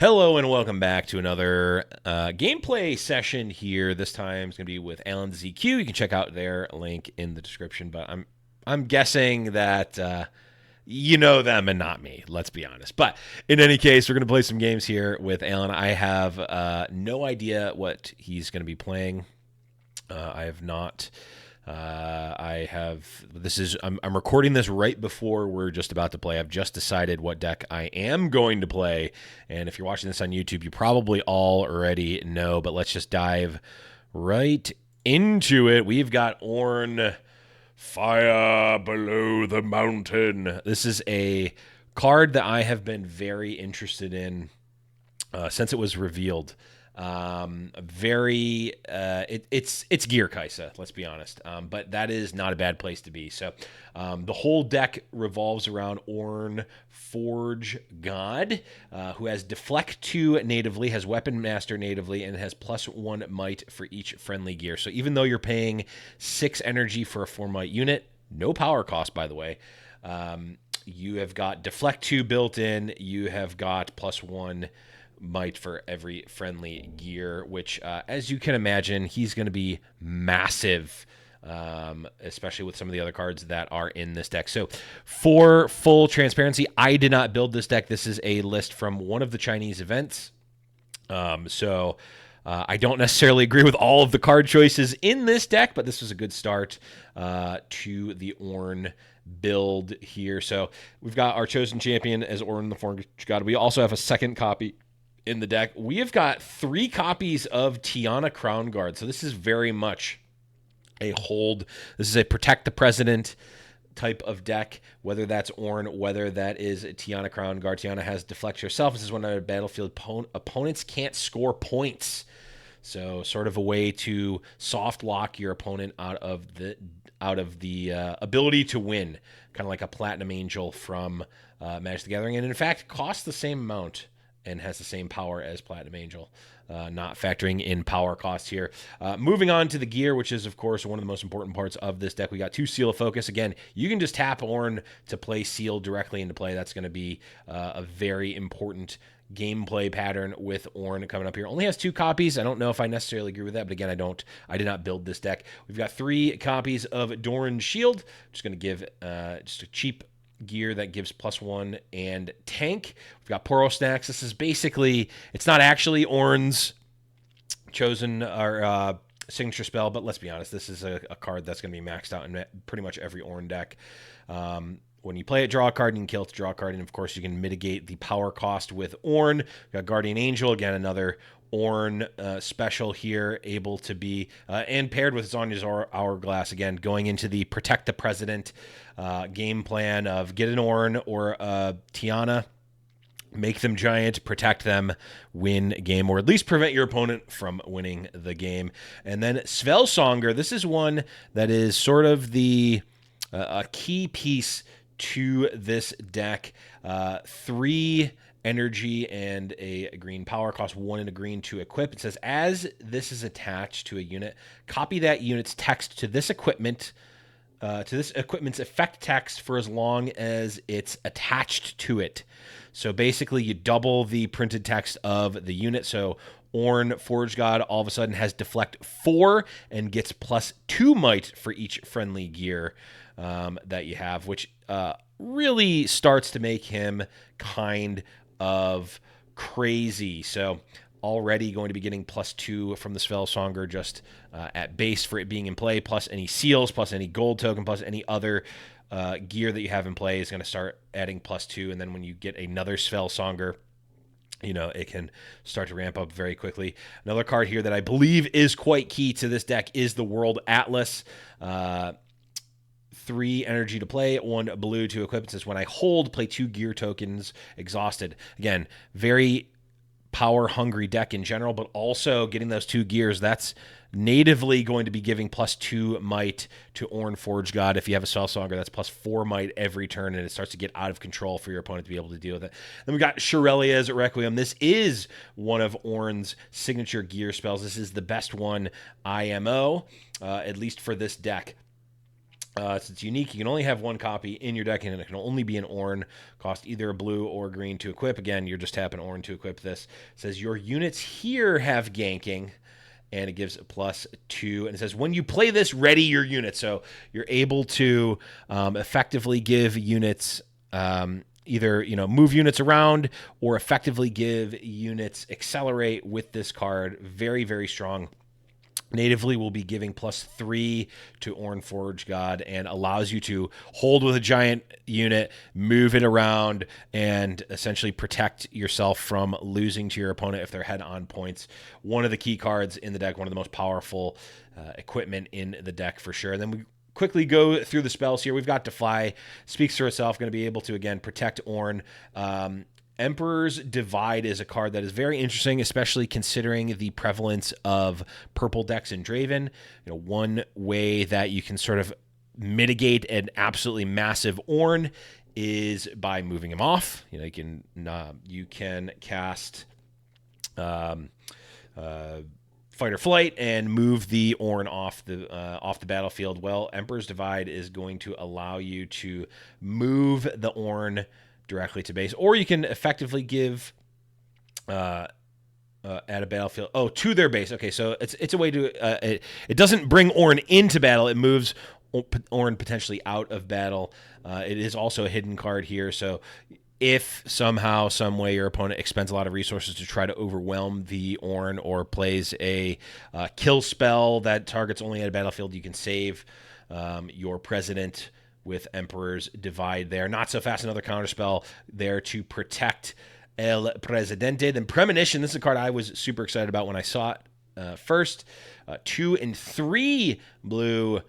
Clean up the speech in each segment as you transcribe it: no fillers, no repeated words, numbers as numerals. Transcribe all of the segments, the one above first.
Hello and welcome back to another gameplay session here. This time it's going to be with Alanzq. You can check out their link in the description, but I'm guessing that you know them and not me. Let's be honest. But in any case, we're going to play some games here with Alan. I have no idea what he's going to be playing. I have not. I have. This is. I'm recording this right before we're just about to play. I've just decided what deck I am going to play, and if you're watching this on YouTube, you probably all already know. But let's just dive right into it. We've got Ornn, Fire Below the Mountain. This is a card that I have been very interested in since it was revealed. It's Gear Kaisa, let's be honest. But that is not a bad place to be. So the whole deck revolves around Ornn Forge God, who has Deflect 2 natively, has Weapon Master natively, and has +1 might for each friendly gear. So even though you're paying 6 energy for a 4 might unit, no power cost, by the way, you have got Deflect 2 built in, you have got +1 might for every friendly gear, which, as you can imagine, he's going to be massive, especially with some of the other cards that are in this deck. So for full transparency, I did not build this deck. This is a list from one of the Chinese events. I don't necessarily agree with all of the card choices in this deck, but this was a good start to the Ornn build here. So we've got our chosen champion as Ornn the Forge God. We also have a second copy in the deck. We have got 3 copies of Tianna Crownguard. So this is very much a hold. This is a protect the president type of deck, whether that's Ornn, whether that is Tianna Crownguard. Tianna has deflect herself. This is when on a battlefield opponents can't score points. So sort of a way to soft lock your opponent out of the ability to win, kind of like a Platinum Angel from Magic the Gathering, and in fact costs the same amount and has the same power as Platinum Angel, not factoring in power costs here. Moving on to the gear, which is, of course, one of the most important parts of this deck. We got 2 Seal of Focus. Again, you can just tap Ornn to play Seal directly into play. That's going to be a very important gameplay pattern with Ornn coming up here. Only has 2 copies. I don't know if I necessarily agree with that, but again, I did not build this deck. We've got 3 copies of Doran's Shield. Just going to give just a cheap gear that gives +1 and tank. We've got Poro Snacks. This is basically, it's not actually Ornn's chosen or signature spell, but let's be honest, this is a card that's going to be maxed out in pretty much every Ornn deck. When you play it, draw a card, and you can kill it to draw a card, and of course you can mitigate the power cost with Ornn. We've got Guardian Angel, again, another Ornn special here, able to be, and paired with Zonya's Hourglass, again, going into the Protect the President game plan of get an Ornn or Tianna, make them giant, protect them, win a game, or at least prevent your opponent from winning the game. And then Svellsonger, this is one that is sort of the a key piece to this deck. 3 energy and a green power, cost 1 and a green to equip. It says, as this is attached to a unit, copy that unit's text to this equipment, to this equipment's effect text for as long as it's attached to it. So basically you double the printed text of the unit. So Ornn Forge God all of a sudden has deflect 4 and gets +2 might for each friendly gear that you have, which really starts to make him kind of crazy. So already going to be getting +2 from the Svellsonger just at base for it being in play, plus any seals, plus any gold token, plus any other gear that you have in play is going to start adding +2. And then when you get another Svellsonger, you know, it can start to ramp up very quickly. Another card here that I believe is quite key to this deck is the World Atlas. 3 energy to play, 1 blue to equip. It says, when I hold, play 2 gear tokens, exhausted. Again, very power-hungry deck in general, but also getting those 2 gears, that's natively going to be giving +2 might to Ornn Forge God. If you have a Svellsonger, that's +4 might every turn, and it starts to get out of control for your opponent to be able to deal with it. Then we got Shirelia's Requiem. This is one of Ornn's signature gear spells. This is the best one IMO, at least for this deck. Since it's unique, you can only have one copy in your deck, and it can only be an Ornn. Cost either a blue or a green to equip. Again, you're just tapping Ornn to equip this. It says your units here have ganking, and it gives a +2. And it says when you play this, ready your units. So you're able to effectively give units either move units around or effectively give units accelerate with this card. Very, very strong. Natively will be giving +3 to Forged God and allows you to hold with a giant unit, move it around, and essentially protect yourself from losing to your opponent if they're head-on points. One of the key cards in the deck, one of the most powerful equipment in the deck for sure. And then we quickly go through the spells here. We've got Defy, speaks for itself, going to be able to, again, protect Ornn. Emperor's Divide is a card that is very interesting, especially considering the prevalence of purple decks in Draven. One way that you can sort of mitigate an absolutely massive Ornn is by moving him off. You can cast Fight or Flight and move the Ornn off the battlefield. Well, Emperor's Divide is going to allow you to move the Ornn directly to base, or you can effectively give at a battlefield to their base. Okay, so it's a way to it doesn't bring Ornn into battle, it moves Ornn potentially out of battle. It is also a hidden card here, so if somehow, some way, your opponent expends a lot of resources to try to overwhelm the Ornn or plays a kill spell that targets only at a battlefield, you can save your president with Emperor's Divide there. Not so fast, another counterspell there to protect El Presidente. Then Premonition, this is a card I was super excited about when I saw it first. 2 and 3 blue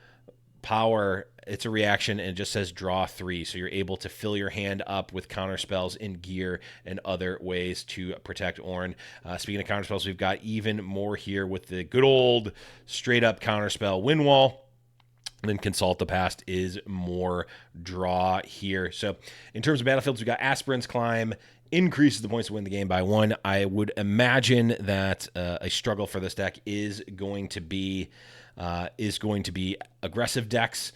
power. It's a reaction, and it just says draw 3. So you're able to fill your hand up with counterspells in gear and other ways to protect Ornn. Speaking of counterspells, we've got even more here with the good old straight-up counterspell Windwall. And then Consult the Past is more draw here. So in terms of battlefields, we got Aspirant's Climb, increases the points to win the game by 1. I would imagine that a struggle for this deck is going to be aggressive decks.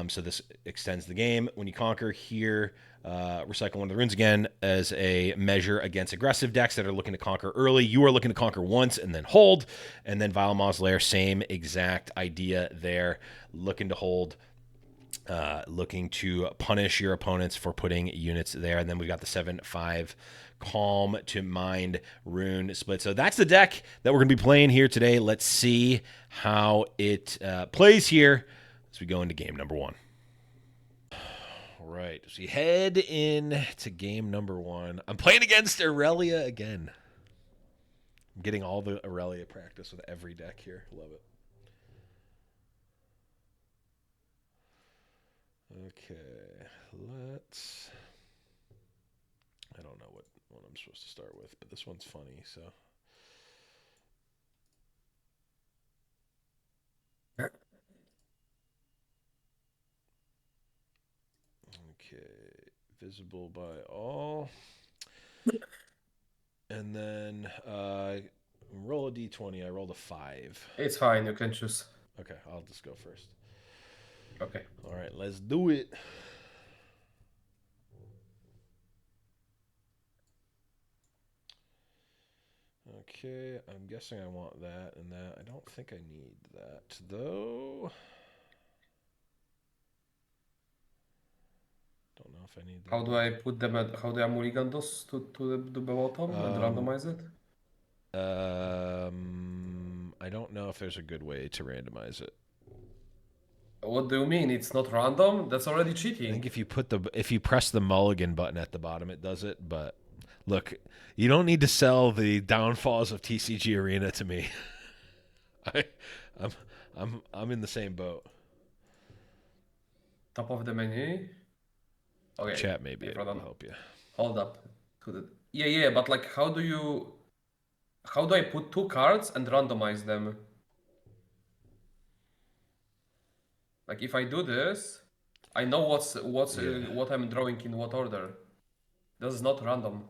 So this extends the game. When you conquer here, recycle one of the runes again as a measure against aggressive decks that are looking to conquer early. You are looking to conquer once and then hold. And then Vile Mausoleer, same exact idea there. Looking to hold, looking to punish your opponents for putting units there. And then we've got the 7/5 Calm to Mind rune split. So that's the deck that we're going to be playing here today. Let's see how it plays here as we go into game number 1. All right, so we head in to game number 1. I'm playing against Irelia again. I'm getting all the Irelia practice with every deck here. Love it. Okay, let's... I don't know what I'm supposed to start with, but this one's funny, so... Okay, visible by all. And then roll a d20. I rolled a 5. It's fine, you can choose. Okay, I'll just go first. Okay. All right, let's do it. Okay, I'm guessing I want that and that. I don't think I need that, though. Don't know if I need that. How do I put them at, how do I mulligan those to the bottom and randomize it? I don't know if there's a good way to randomize it. What do you mean? It's not random? That's already I cheating. think if you press the mulligan button at the bottom, it does it. But look, you don't need to sell the downfalls of TCG Arena to me. I'm in the same boat. Top of the menu. Okay. Chat maybe it will help you. Hold up. Yeah, but like how do I put 2 cards and randomize them? Like if I do this, I know what I'm drawing in what order. This is not random.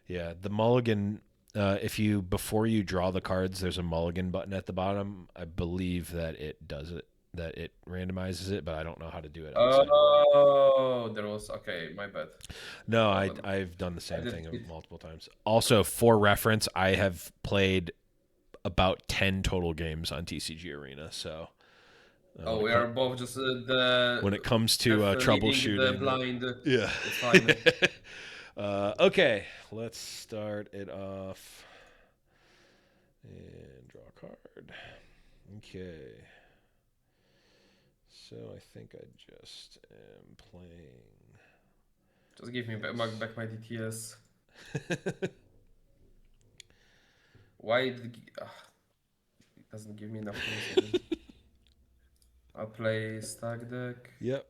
Yeah, the mulligan. Before you draw the cards, there's a mulligan button at the bottom. I believe that it does it. that it randomizes it, but I don't know how to do it outside of that. Oh, there was okay. My bad. No, No problem. I've done the I same did thing it. multiple times. Also, for reference, I have played about 10 total games on TCG Arena. So Oh, we are both just the when it comes to leading the troubleshooting, blind. yeah. It's fine. Okay, let's start it off and draw a card. Okay. So I think I just am playing. Just give me back my DTS. Why it doesn't give me enough things again. I'll play stack deck. Yep.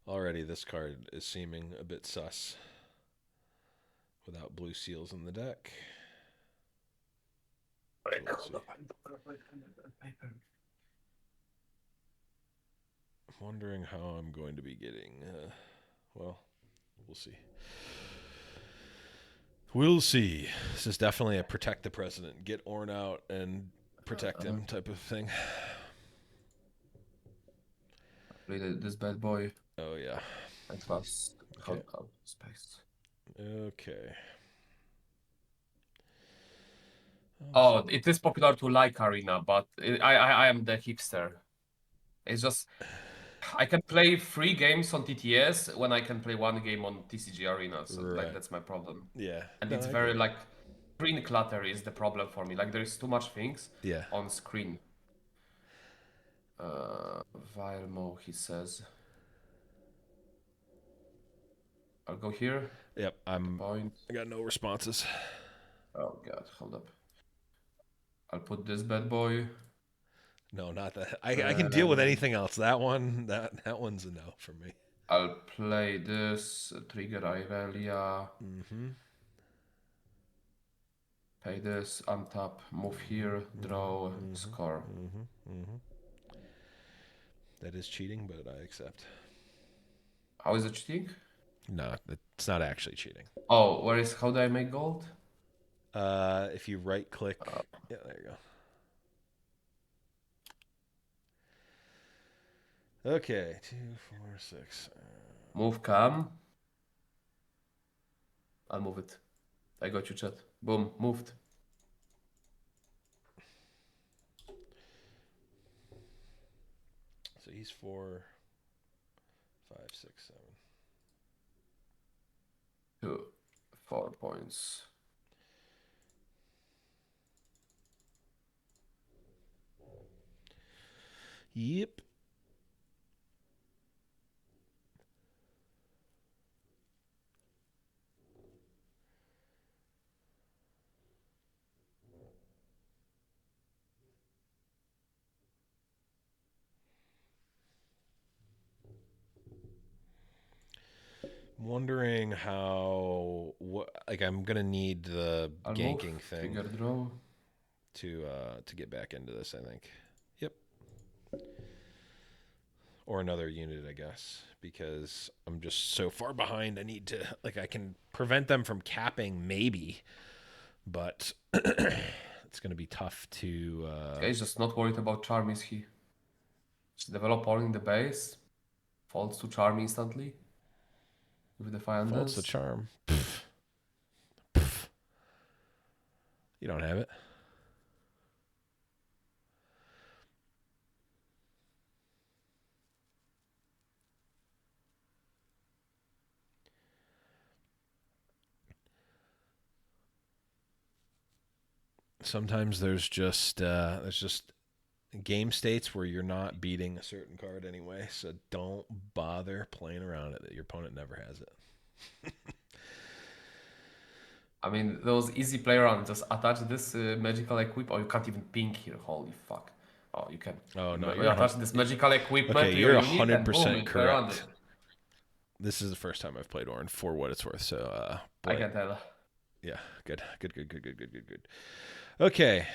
Already, this card is seeming a bit sus without blue seals in the deck. Let's see. I'm wondering how I'm going to be getting. Well, we'll see. We'll see. This is definitely a protect the president, get Ornn out and protect him type of thing. Play this bad boy. Oh yeah. And plus, Okay. space. Okay. Oh, it is popular to like Arena, but I am the hipster. It's just I can play 3 games on TTS when I can play 1 game on TCG Arena. So like Right. that's my problem. Yeah. And No, it's I get very it. like screen clutter is the problem for me. Like there is too much things Yeah. on screen. Vilmo, he says. I'll go here. Yep. Point. I got no responses. Oh god, hold up. I'll put this bad boy. No, not that. I can deal with anything else. That one's a no for me. I'll play this, trigger Irelia. Mm-hmm. Pay this, untap, move here, draw, score. That is cheating, but I accept. How is it cheating? No, it's not actually cheating. Oh, how do I make gold? If you right click, yeah, there you go. Okay, 2, 4, 6. Move cam. I'll move it. I got you, chat. Boom, moved. So he's 4, 5, 6, 7. 2, 4 points. Yep. I'm wondering how I'm gonna need the I'll ganking move. thing Trigger draw. to get back into this. I think. Yep. Or another unit, I guess, because I'm just so far behind. I need to I can prevent them from capping maybe, but it's gonna be tough to. He's just not worried about charm, is he? Just develop all in the base. Falls to charm instantly. With the Faults the Defiance. charm. You don't have it. Sometimes there's just game states where you're not beating a certain card anyway, so don't bother playing around it. Your opponent never has it. I mean, those easy play around. Just attach this magical equip. Oh, you can't even ping here. Holy fuck. Oh, you can. Oh no, You attach this magical equipment okay. to your You're unit and boom, 100% you play around it. correct. This is the first time I've played Ornn for what it's worth. So, I can tell. Yeah, good. Okay.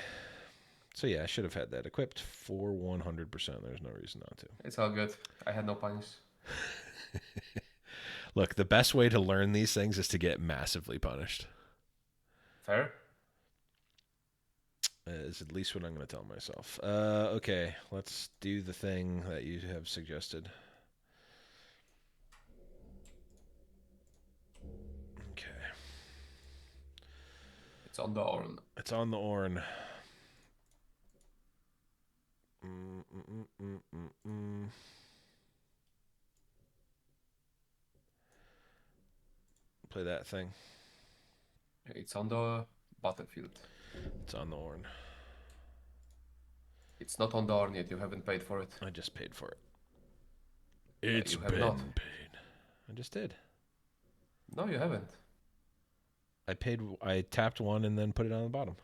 So yeah, I should have had that equipped for 100%. There's no reason not to. It's all good. I had no punish. Look, the best way to learn these things is to get massively punished. Fair. Is at least what I'm going to tell myself. Okay, let's do the thing that you have suggested. Okay. It's on the Ornn. It's on the Ornn. Play that thing. It's on the battlefield. It's on the Ornn. It's not on the Ornn yet. You haven't paid for it. I just paid for it. It's you have been not. paid. I just did. No, you haven't. I paid. I tapped one and then put it on the bottom.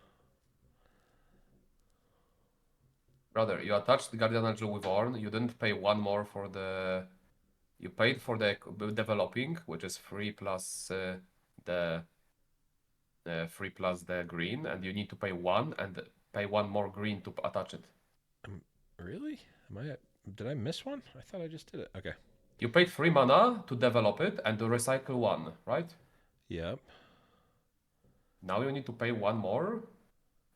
Brother, you attached the Guardian Angel with Ornn. You didn't pay one more for the. You paid for the developing, which is free plus the 3 plus the green, and you need to pay one and pay one more green to attach it. Really? Did I miss one? I thought I just did it. Okay. You paid 3 mana to develop it and to recycle 1, right? Yep. Now you need to pay 1 more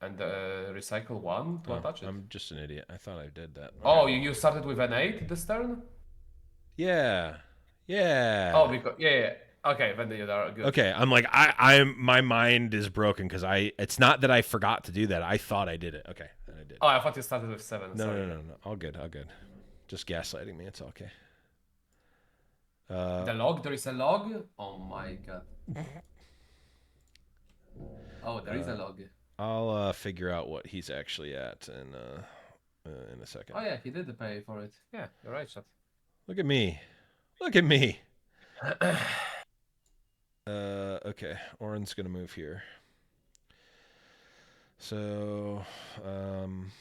and recycle 1 to attach it. I'm just an idiot. I thought I did that. Okay. Oh, you started with an 8 this turn? Yeah. Yeah. Oh, because yeah. Okay, then you are good. Okay, I'm like I'm my mind is broken because it's not that I forgot to do that. I thought I did it. Okay, and I did. Oh, I thought you started with 7. No, Sorry. no. All good. Just gaslighting me. It's okay. The log? There is a log? Oh my god. Oh, there is a log. I'll figure out what he's actually at in a second. Oh yeah, he did pay for it. Yeah, you're right, Shot. Look at me. Look at me. Okay. Ornn's gonna move here. So,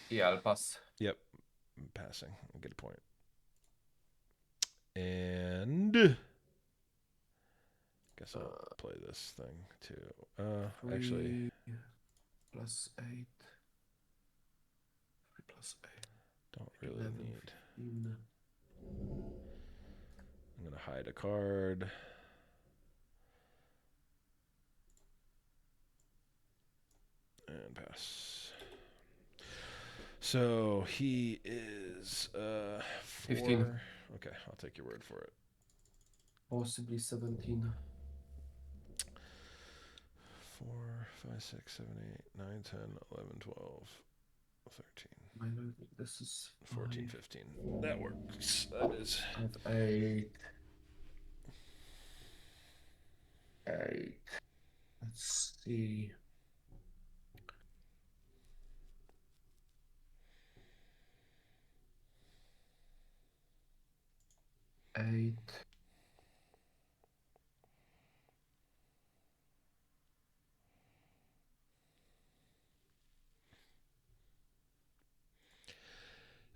yeah, I'll pass. Yep, I'm passing. I get a point. And guess I'll play this thing too. Actually, plus 8. 3 plus 8. Don't really 11, need. 15. I'm gonna hide a card. And pass. So he is 4. 15. Okay, I'll take your word for it. Possibly 17. 4, 5, 6, 7, 8, 9, 10, 11, 12, 13. This is 14, 15. That works. That is. I have 8. 8. Let's see. 8.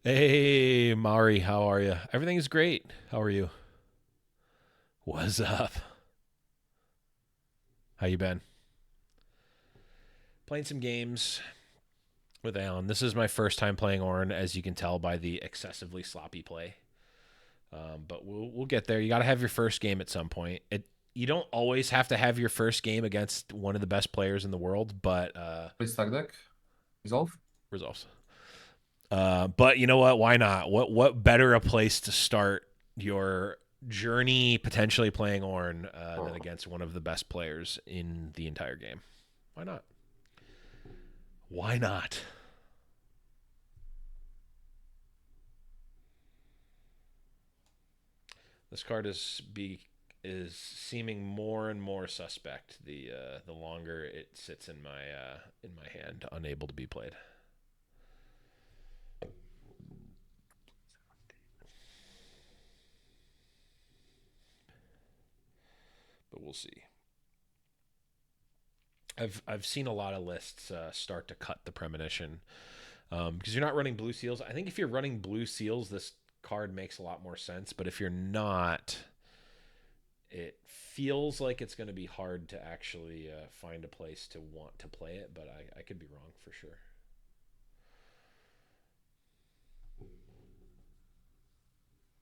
Hey, Mari, how are you? Everything is great. How are you? What's up? How you been? Playing some games with Alan. This is my first time playing Ornn, as you can tell by the excessively sloppy play. But we'll get there. You got to have your first game at some point. You don't always have to have your first game against one of the best players in the world, but Please stack deck. Resolve. Resolves. But you know what? Why not? What better a place to start your journey potentially playing Ornn than against one of the best players in the entire game? Why not? Why not? This card is seeming more and more suspect the longer it sits in my hand, unable to be played. But we'll see. I've seen a lot of lists start to cut the premonition because you're not running blue seals. I think if you're running blue seals, this card makes a lot more sense. But if you're not, it feels like it's going to be hard to actually find a place to want to play it. But I could be wrong for sure.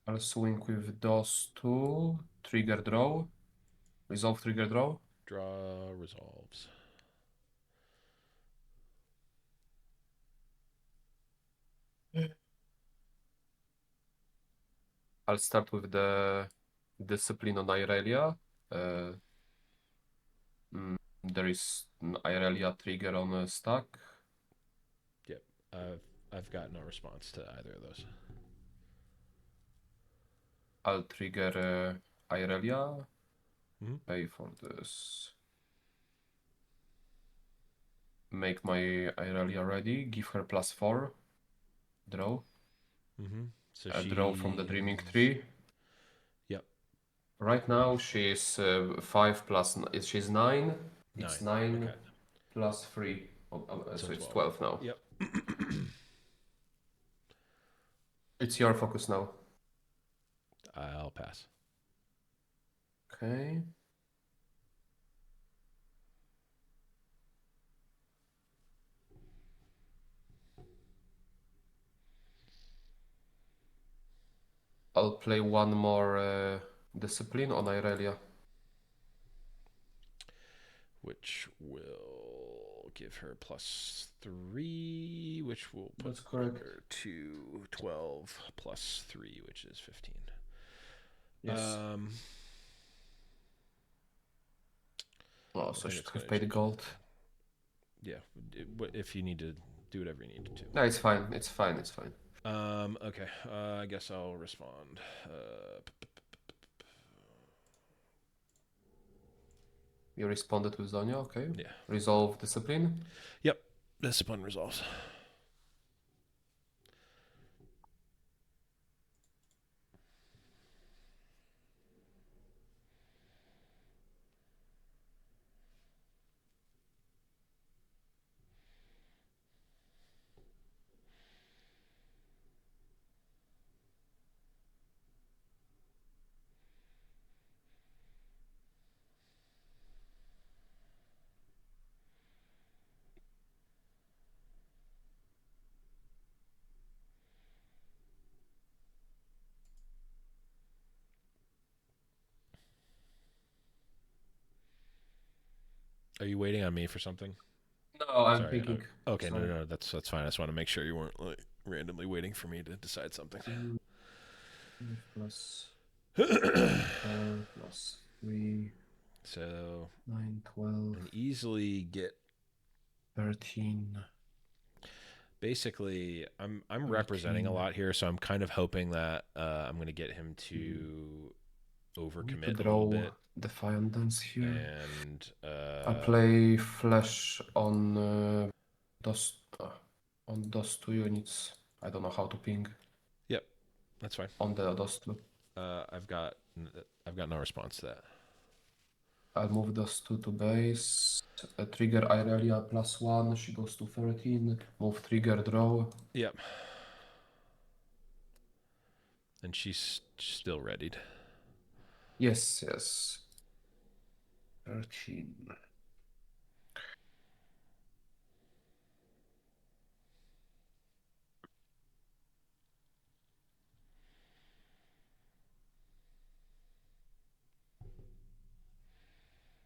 I'll swing with those 2, trigger draw. Resolve trigger draw. Draw resolves. I'll start with the discipline on Irelia. Uh, there is an Irelia trigger on a stack. Yep. I've got no response to either of those. I'll trigger Irelia. Pay for this. Make my Irelia ready. Give her +4. Draw. So Draw from the Dreaming she's- Tree. Yep. Right now she is 5 plus. She's 9. It's 9 Okay. plus 3. So it's 12. 12 now. Yep. It's your focus now. I'll pass. Okay. I'll play one more discipline on Irelia. Which will give her +3, which will put That's correct. her to 12 +3, which is 15. Yes. Oh, so she could pay the gold. Yeah, if you need to do whatever you need to. No, it's fine. It's fine. It's fine. Okay. I guess I'll respond. You responded with Zonia, okay? Yeah. Resolve discipline. Yep. Discipline resolves. Are you waiting on me for something? No, I'm Sorry. thinking. Okay, Sorry. no, that's fine. I just want to make sure you weren't like randomly waiting for me to decide something. Plus 4 plus 3. So 9, 12. And easily get 13. Basically, I'm representing a lot here, so I'm kind of hoping that I'm going to get him to overcommit a little bit. Defiant Dance here. And I'll play Flash on those 2 units. I don't know how to ping. Yep, that's fine. On those 2. I've got no response to that. I'll move those 2 to base. Trigger Irelia +1. She goes to 13. Move trigger draw. Yep. And she's still readied. Yes, yes. 13.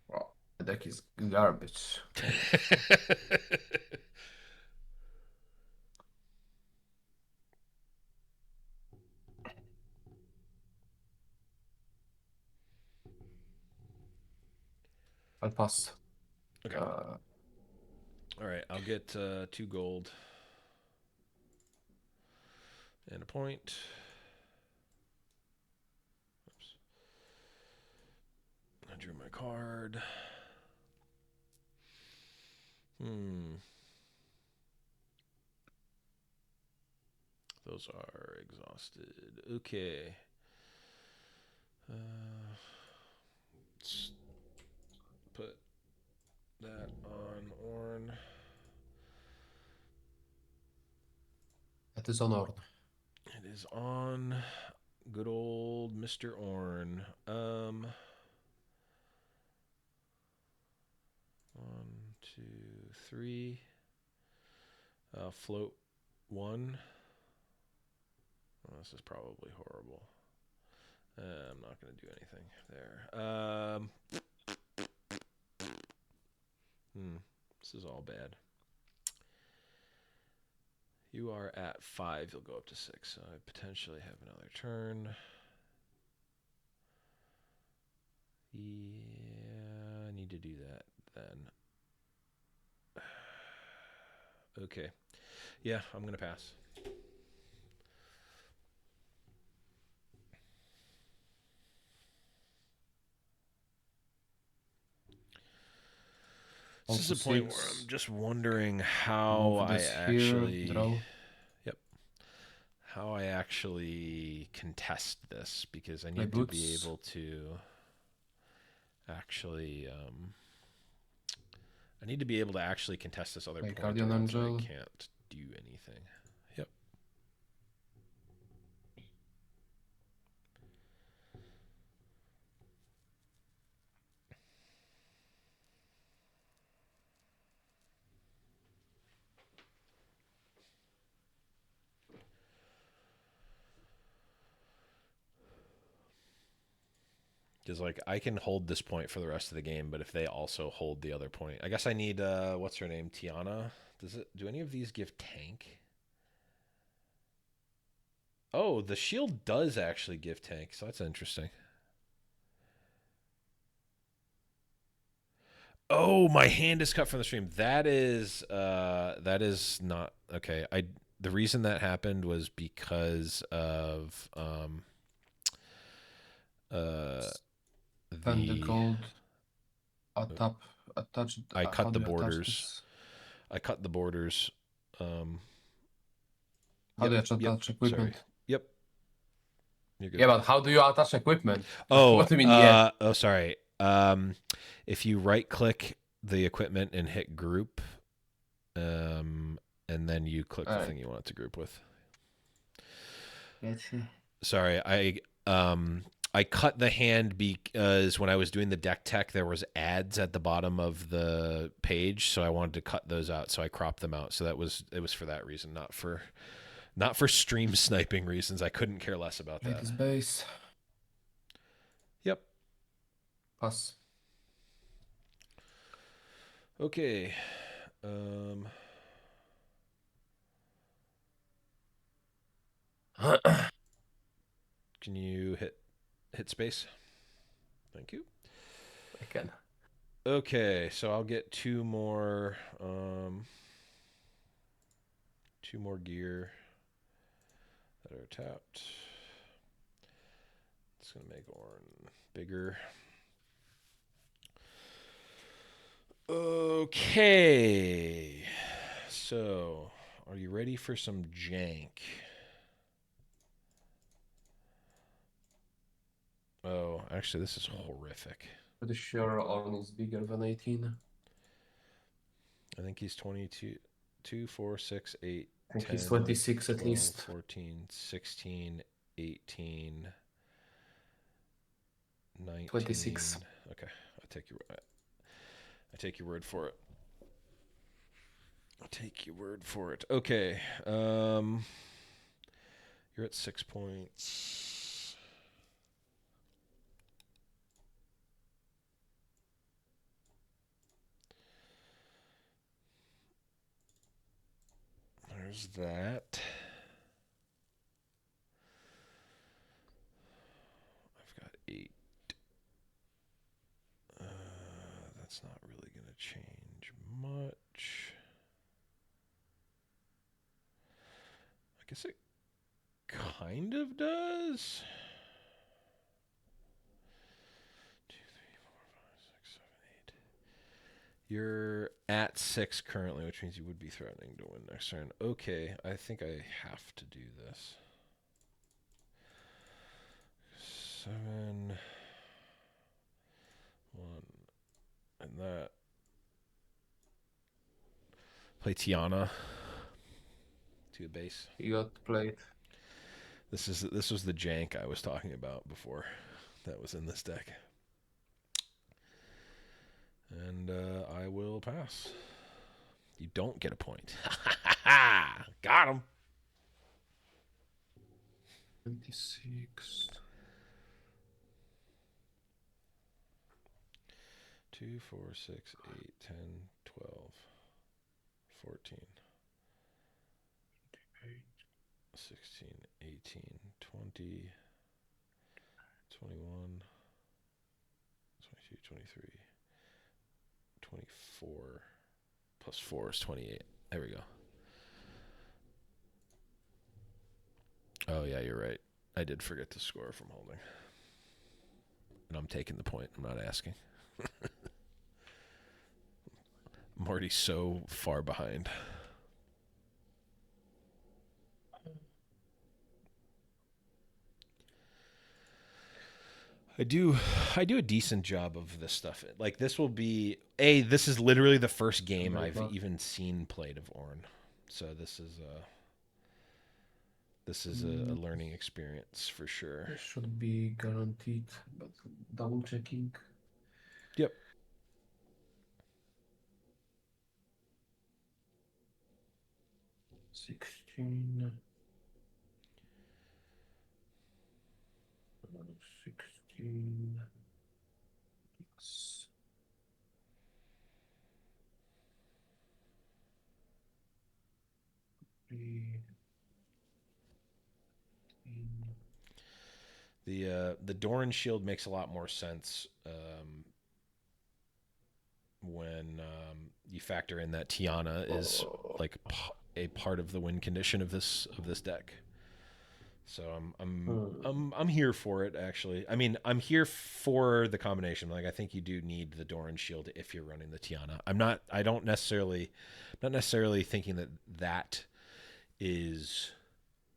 Wow, the deck is garbage. I'll pass. Okay. All right, I'll get 2 gold and a point. Oops. I drew my card. Those are exhausted. Okay. Let's put that on Ornn. It is on Ornn. It is on good old Mr. Ornn. 1, 2, 3. Float 1. Oh, this is probably horrible. I'm not going to do anything there. This is all bad. You are at 5. You'll go up to 6. So I potentially have another turn. Yeah, I need to do that then. Okay. Yeah, I'm going to pass. This is a point where I'm just wondering how I actually... Draw. Yep. How I actually contest this, because I need to be able to actually... I need to be able to actually contest this other point, or else I can't do anything. Yep. Because, like, I can hold this point for the rest of the game, but if they also hold the other point... I guess I need, what's her name? Tianna? Do any of these give tank? Oh, the shield does actually give tank, so that's interesting. Oh, my hand is cut from the stream. That is not... Okay, the reason that happened was because of... the gold attach. I cut the borders. I cut the borders. How do you attach equipment? Sorry. Yep. You're good. Yeah, but how do you attach equipment? Oh, what do you mean? Yeah. Oh, sorry. If you right click the equipment and hit group, and then you click the thing you want it to group with. Gotcha. Sorry, I cut the hand because when I was doing the deck tech, there was ads at the bottom of the page, so I wanted to cut those out, so I cropped them out. So it was for that reason, not for stream sniping reasons. I couldn't care less about that. His base. Yep. Pass. Okay. Can you hit space? Thank you. I can. Okay, so I'll get two more gear that are tapped. It's gonna make Ornn bigger. Okay, so are you ready for some jank? Oh, actually, this is horrific. Pretty sure Ornn is bigger than 18. I think he's 22, 2, 4, 6, 8, I think 10, he's 26 12, at least. 14, 16, 18, 19. 26. Okay, I take your word for it. I'll take your word for it. Okay, you're at 6 points. There's that. I've got 8. That's not really going to change much. I guess it kind of does. 2, 3, 4, 5, 6, 7, 8. You're at 6 currently, which means you would be threatening to win next turn. Okay, I think I have to do this. 7, 1, and that. Play Tianna to a base. You got played. This was the jank I was talking about before. That was in this deck. And I will pass. You don't get a point. Got him. 26. 2, 4, 6, 8, 10, 12, 14, 16, 18, 20, 21, 22, 23, 24. Plus 4 is 28. There we go. Oh, yeah, you're right. I did forget to score from holding. And I'm taking the point. I'm not asking. I'm already so far behind. I do a decent job of this stuff. Like this will be this is literally the first game I've even seen played of Ornn. So this is a learning experience for sure. This should be guaranteed, but double checking. Yep. Sixteen. 16. Yes. The Doran shield makes a lot more sense when you factor in that Tianna is like a part of the win condition of this deck. So I'm here for it actually. I mean, I'm here for the combination. Like I think you do need the Doran shield if you're running the Tianna. Not necessarily thinking that is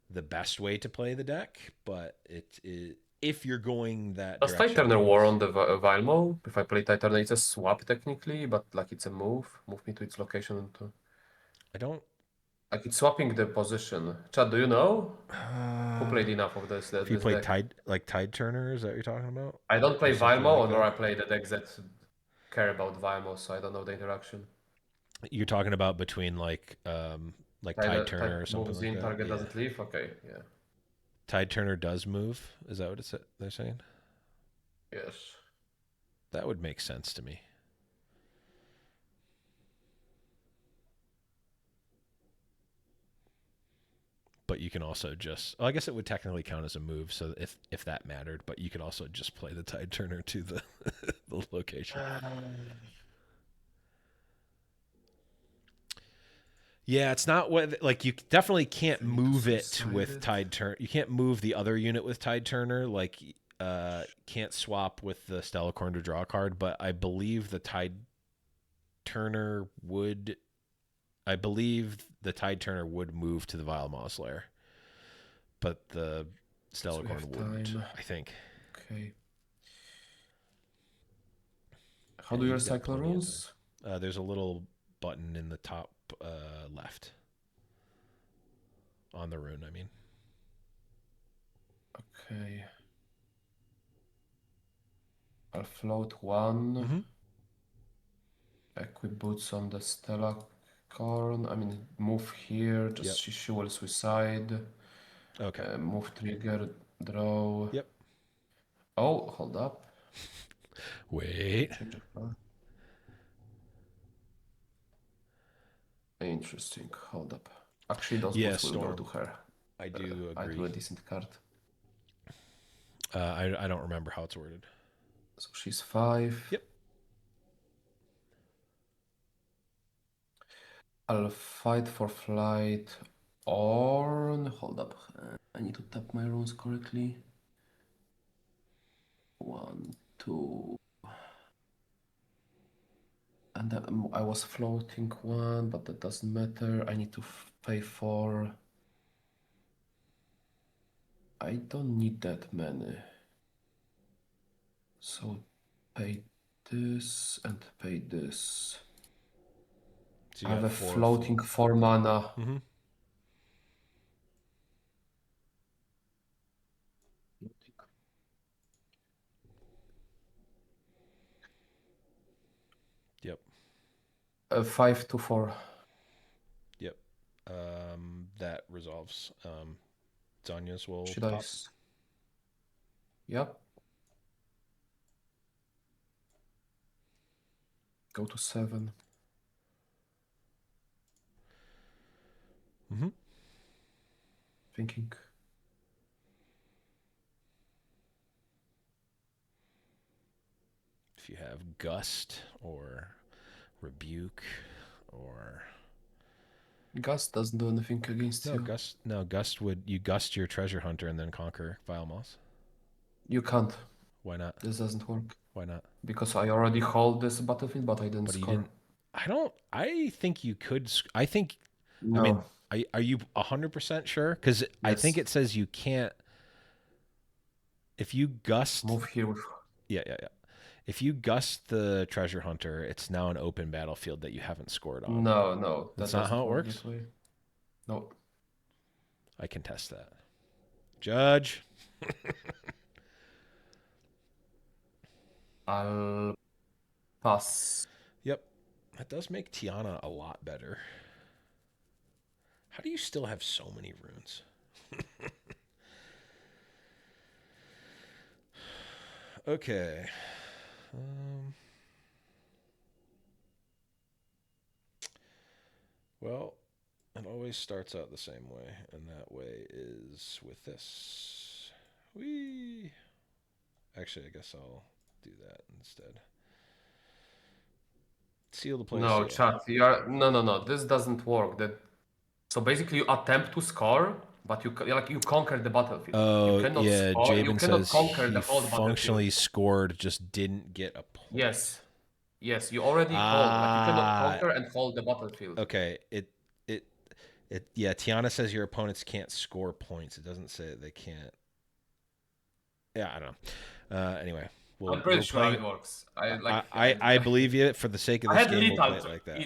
the best way to play the deck, but it is if you're going that Does direction. Titanner War on the Vilmo? If I play Titanner, it's a swap technically, but like it's a move. Move me to its location. And I don't. like it's swapping the position. Chad, do you know? Who played enough of this If you this play deck? Tide Turner, is that what you're talking about? I don't play Or something Vilmo, like nor I that? play the decks that care about Vilmo, so I don't know the interaction. You're talking about between like Tide Turner or something Moves like in, that. target Yeah. doesn't leave. Okay, yeah. Tide Turner does move. Is that what they're saying? Yes. That would make sense to me. But you can also just, well, I guess it would technically count as a move, so if that mattered, but you could also just play the Tide Turner to the the location. Yeah, it's not what like you definitely can't move it with Tide Turner. You can't move the other unit with Tide Turner. Like can't swap with the Stellacorn to draw a card, but I believe the Tide Turner would. I believe the Tide Turner would move to the Vile Moss lair, but the Stellacorn wouldn't. I think. Okay. How Yeah, do you you've got recycle plenty of time. runes? There's a little button in the top left on the rune. I mean. Okay. I'll float one. Mm-hmm. Equip boots on the Stella Corn. I mean, move here. Just she will suicide. Okay. Move trigger. Draw. Yep. Oh, hold up. Wait. Change of plan. Interesting. Hold up. Actually, those boots will go to her. I do I agree. do a decent card. I don't remember how it's worded. So she's 5. Yep. I'll fight for flight. Or hold up. I need to tap my runes correctly. 1, 2. And I was floating 1, but that doesn't matter. I need to pay 4. I don't need that many. So pay this and pay this. So I have a floating 4 mana. Mm-hmm. Yep. 5 to 4. Yep. That resolves. Zanya's will Should pop. Yep. Go to 7. Mm-hmm. Thinking. If you have Gust or Rebuke or Gust doesn't do anything against you. Gust would you gust your treasure hunter and then conquer Vile Moss? You can't. Why not? This doesn't work. Why not? Because I already hold this battlefield, but I didn't But you score. didn't. I think you could. I think. I No. mean, are you 100% sure? Because I think Yes. it says you can't. If you gust. Move here with. Yeah. If you gust the treasure hunter, it's now an open battlefield that you haven't scored on. No, That's that not how doesn't it work works. that way. No. I can test that. Judge. I'll pass. Yep. That does make Tianna a lot better. How do you still have so many runes? Okay. Well, it always starts out the same way, and that way is with this. Whee! Actually, I guess I'll do that instead. Seal the play No, seal. chat. No. This doesn't work. So basically, you attempt to score, but you conquer the battlefield. Oh, You cannot yeah, score. You Jabin cannot says conquer he the whole functionally battlefield. scored, just didn't get a point. Yes. You already hold. Like you cannot Ah, conquer and hold the battlefield. okay. Yeah, Tiana says your opponents can't score points. It doesn't say that they can't. Yeah, I don't know. Anyway, I'm we're pretty sure how playing. it works. I like. I believe you. For the sake of I this had game, we'll play lethal. it like that.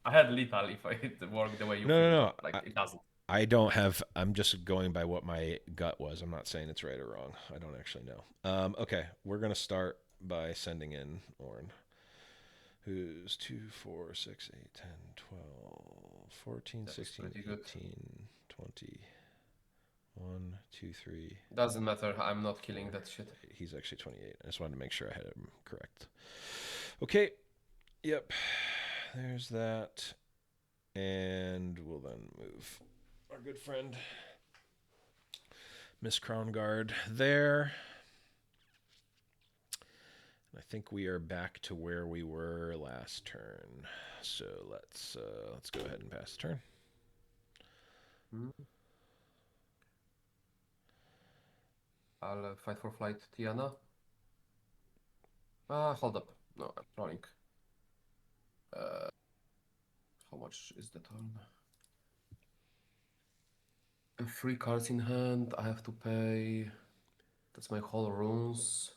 I had lethal if it worked the way you think, No. but like it doesn't. I don't have. I'm just going by what my gut was. I'm not saying it's right or wrong. I don't actually know. Okay, we're gonna start by sending in Ornn, who's 2, 4, 6, 8, 10, 12, 14, That is 16, pretty good. 18, 20. 1, 2, 3. Doesn't matter. I'm not 4, killing that shit. He's actually 28. I just wanted to make sure I had him correct. Okay. Yep. There's that. And we'll then move our good friend Miss Crownguard there. I think we are back to where we were last turn. So let's go ahead and pass the turn. I'll fight for flight, Tianna. Hold up. No, I'm trolling. How much is the turn? 3 cards in hand. I have to pay. That's my whole runes.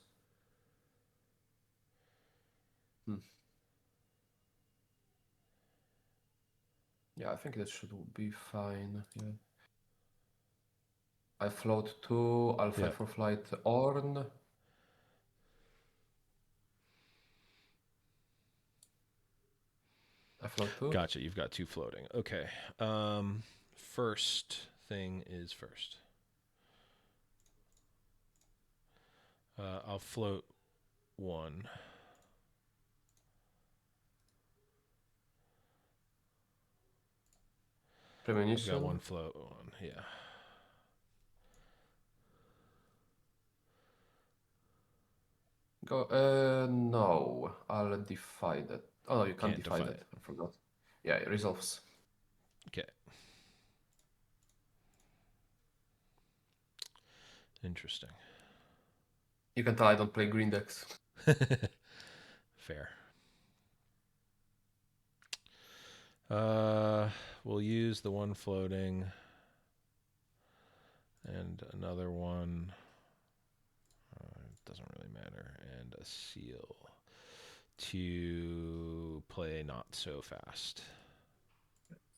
Yeah, I think that should be fine. Yeah. I float 2. I'll fight for flight Ornn. I float 2. Gotcha. You've got 2 floating. Okay. First thing is first. I'll float 1. Premonition. I've got 1 float 1. Yeah. Go. No. I'll defy that. Oh, no, you can't defy that. It. I forgot. Yeah, it resolves. Okay. Interesting. You can tell I don't play green decks. Fair. We'll use the 1 floating and another one. It doesn't really matter. And a seal to play not so fast.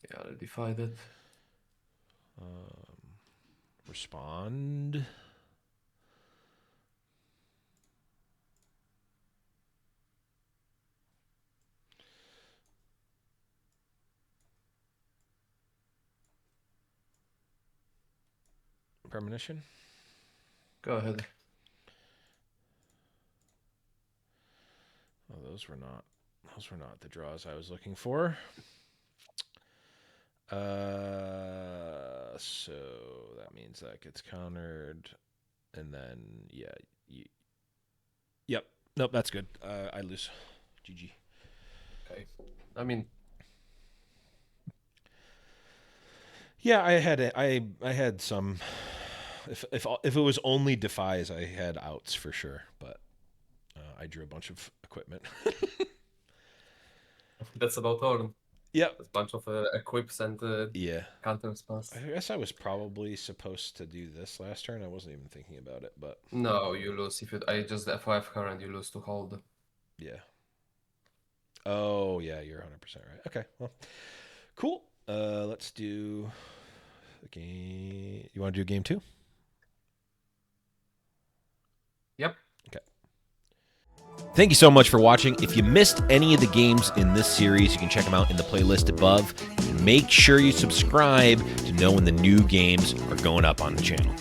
Yeah, I'll defy that. Respond. Premonition. Go ahead. Oh, those were not Those were not the draws I was looking for. So that means that gets countered, and then yeah, yep, nope, that's good. I lose. GG. Okay, I mean, yeah, I had some. If it was only defies, I had outs for sure, but I drew a bunch of equipment. that's about all. Yep. A bunch of equips and Yeah. counter spells. I guess I was probably supposed to do this last turn. I wasn't even thinking about it, but No, you lose if you. I just F5 her and you lose to hold. yeah. Oh yeah, you're 100% right. Okay, well, cool. Let's do the game. You want to do game 2? Yep. Okay. Thank you so much for watching. If you missed any of the games in this series, you can check them out in the playlist above. And make sure you subscribe to know when the new games are going up on the channel.